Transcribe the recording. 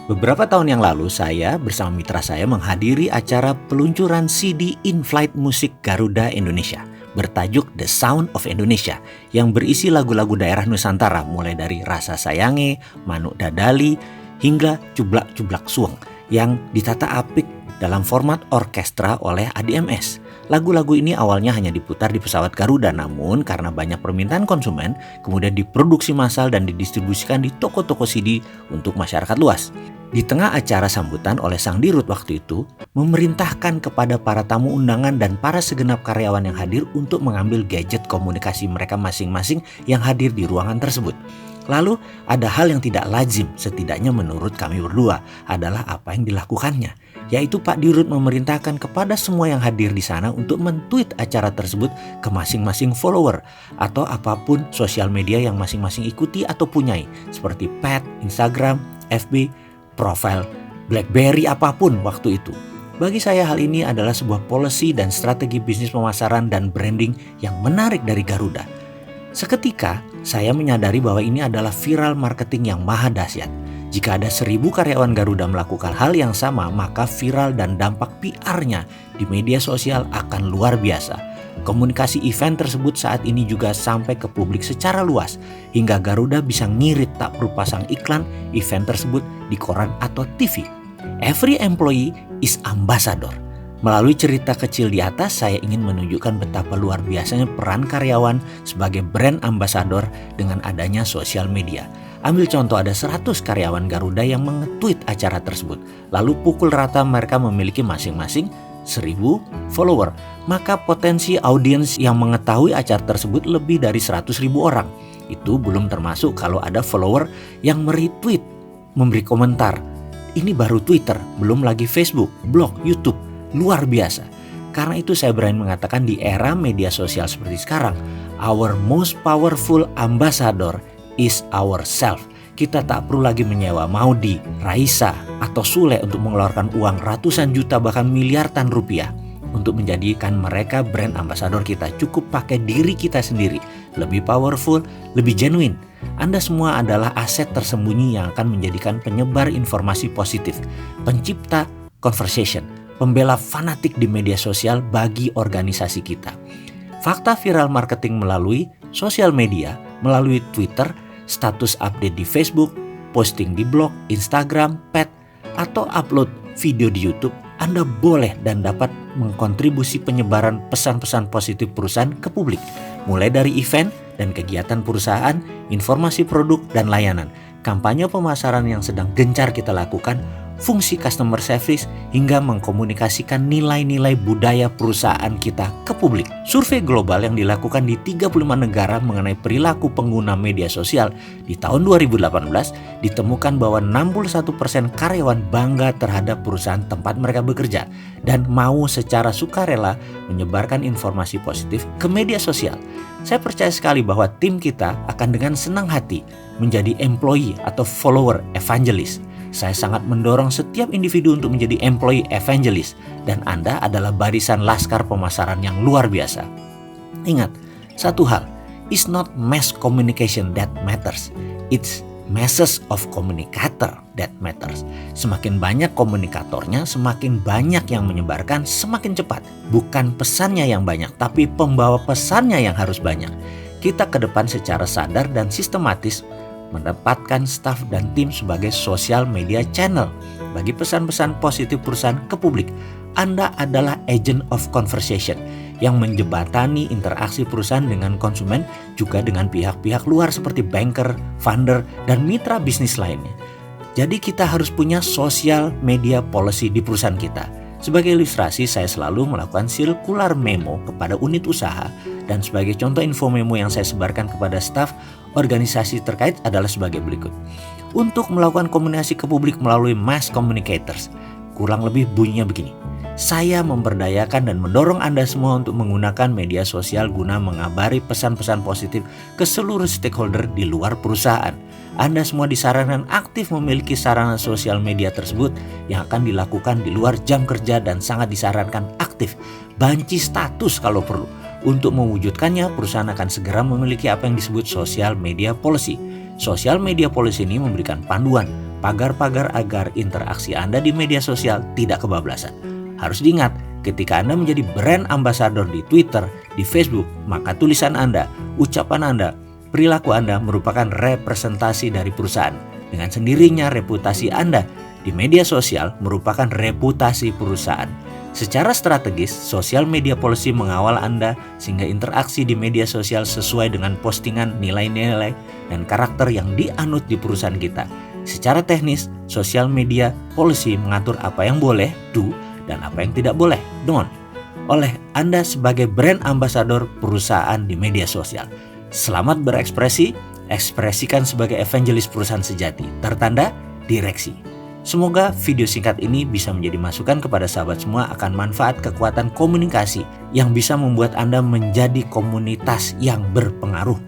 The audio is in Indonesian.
Beberapa tahun yang lalu saya bersama mitra saya menghadiri acara peluncuran CD in-flight musik Garuda Indonesia bertajuk The Sound of Indonesia yang berisi lagu-lagu daerah Nusantara mulai dari Rasa Sayange, Manuk Dadali hingga Cublak-Cublak Suweng yang ditata apik dalam format orkestra oleh ADMS. Lagu-lagu ini awalnya hanya diputar di pesawat Garuda, namun karena banyak permintaan konsumen, kemudian diproduksi massal dan didistribusikan di toko-toko CD untuk masyarakat luas. Di tengah acara sambutan oleh sang dirut waktu itu, memerintahkan kepada para tamu undangan dan para segenap karyawan yang hadir untuk mengambil gadget komunikasi mereka masing-masing yang hadir di ruangan tersebut. Lalu ada hal yang tidak lazim, setidaknya menurut kami berdua, adalah apa yang dilakukannya. Yaitu Pak Dirut memerintahkan kepada semua yang hadir di sana untuk men-tweet acara tersebut ke masing-masing follower atau apapun sosial media yang masing-masing ikuti atau punyai, seperti Pet, Instagram, FB, profile, BlackBerry apapun waktu itu. Bagi saya hal ini adalah sebuah policy dan strategi bisnis pemasaran dan branding yang menarik dari Garuda. Seketika saya menyadari bahwa ini adalah viral marketing yang maha dahsyat. Jika ada 1000 karyawan Garuda melakukan hal yang sama, maka viral dan dampak PR-nya di media sosial akan luar biasa. Komunikasi event tersebut saat ini juga sampai ke publik secara luas, hingga Garuda bisa ngirit tak perlu pasang iklan event tersebut di koran atau TV. Every employee is ambassador. Melalui cerita kecil di atas, saya ingin menunjukkan betapa luar biasanya peran karyawan sebagai brand ambassador dengan adanya sosial media. Ambil contoh, ada 100 karyawan Garuda yang nge-tweet acara tersebut. Lalu pukul rata mereka memiliki masing-masing 1000 follower. Maka potensi audiens yang mengetahui acara tersebut lebih dari 100.000 orang. Itu belum termasuk kalau ada follower yang meretweet, memberi komentar. Ini baru Twitter, belum lagi Facebook, blog, YouTube. Luar biasa. Karena itu saya berani mengatakan di era media sosial seperti sekarang, our most powerful ambassador is ourself. Kita tak perlu lagi menyewa Maudi, Raisa, atau Sule untuk mengeluarkan uang ratusan juta bahkan miliaran rupiah untuk menjadikan mereka brand ambassador kita. Cukup pakai diri kita sendiri, lebih powerful, lebih genuine. Anda semua adalah aset tersembunyi yang akan menjadikan penyebar informasi positif, pencipta conversation, pembela fanatik di media sosial bagi organisasi kita. Fakta viral marketing melalui sosial media, melalui Twitter, status update di Facebook, posting di blog, Instagram, Pet, atau upload video di YouTube, Anda boleh dan dapat mengkontribusi penyebaran pesan-pesan positif perusahaan ke publik. Mulai dari event dan kegiatan perusahaan, informasi produk dan layanan, kampanye pemasaran yang sedang gencar kita lakukan, fungsi customer service, hingga mengkomunikasikan nilai-nilai budaya perusahaan kita ke publik. Survei global yang dilakukan di 35 negara mengenai perilaku pengguna media sosial di tahun 2018 ditemukan bahwa 61% karyawan bangga terhadap perusahaan tempat mereka bekerja dan mau secara sukarela menyebarkan informasi positif ke media sosial. Saya percaya sekali bahwa tim kita akan dengan senang hati menjadi employee atau follower evangelist. Saya sangat mendorong setiap individu untuk menjadi employee evangelist, dan Anda adalah barisan laskar pemasaran yang luar biasa. Ingat, satu hal, it's not mass communication that matters, it's masses of communicator that matters. Semakin banyak komunikatornya, semakin banyak yang menyebarkan, semakin cepat. Bukan pesannya yang banyak, tapi pembawa pesannya yang harus banyak. Kita ke depan secara sadar dan sistematis menempatkan staf dan tim sebagai social media channel bagi pesan-pesan positif perusahaan ke publik. Anda adalah agent of conversation yang menjembatani interaksi perusahaan dengan konsumen, juga dengan pihak-pihak luar seperti banker, funder, dan mitra bisnis lainnya. Jadi kita harus punya social media policy di perusahaan kita. Sebagai ilustrasi, saya selalu melakukan circular memo kepada unit usaha, dan sebagai contoh info memo yang saya sebarkan kepada staf organisasi terkait adalah sebagai berikut. Untuk melakukan komunikasi ke publik melalui mass communicators, kurang lebih bunyinya begini. Saya memberdayakan dan mendorong Anda semua untuk menggunakan media sosial guna mengabari pesan-pesan positif ke seluruh stakeholder di luar perusahaan. Anda semua disarankan aktif memiliki sarana sosial media tersebut yang akan dilakukan di luar jam kerja, dan sangat disarankan aktif banci status kalau perlu. Untuk mewujudkannya, perusahaan akan segera memiliki apa yang disebut social media policy. Social media policy ini memberikan panduan pagar-pagar agar interaksi Anda di media sosial tidak kebablasan. Harus diingat, ketika Anda menjadi brand ambassador di Twitter, di Facebook, maka tulisan Anda, ucapan Anda, perilaku Anda merupakan representasi dari perusahaan. Dengan sendirinya reputasi Anda di media sosial merupakan reputasi perusahaan. Secara strategis, social media policy mengawal Anda sehingga interaksi di media sosial sesuai dengan postingan, nilai-nilai, dan karakter yang dianut di perusahaan kita. Secara teknis, social media policy mengatur apa yang boleh, do, dan apa yang tidak boleh, don't, oleh Anda sebagai brand ambassador perusahaan di media sosial. Selamat berekspresi, ekspresikan sebagai evangelis perusahaan sejati, tertanda direksi. Semoga video singkat ini bisa menjadi masukan kepada sahabat semua akan manfaat kekuatan komunikasi yang bisa membuat Anda menjadi komunitas yang berpengaruh.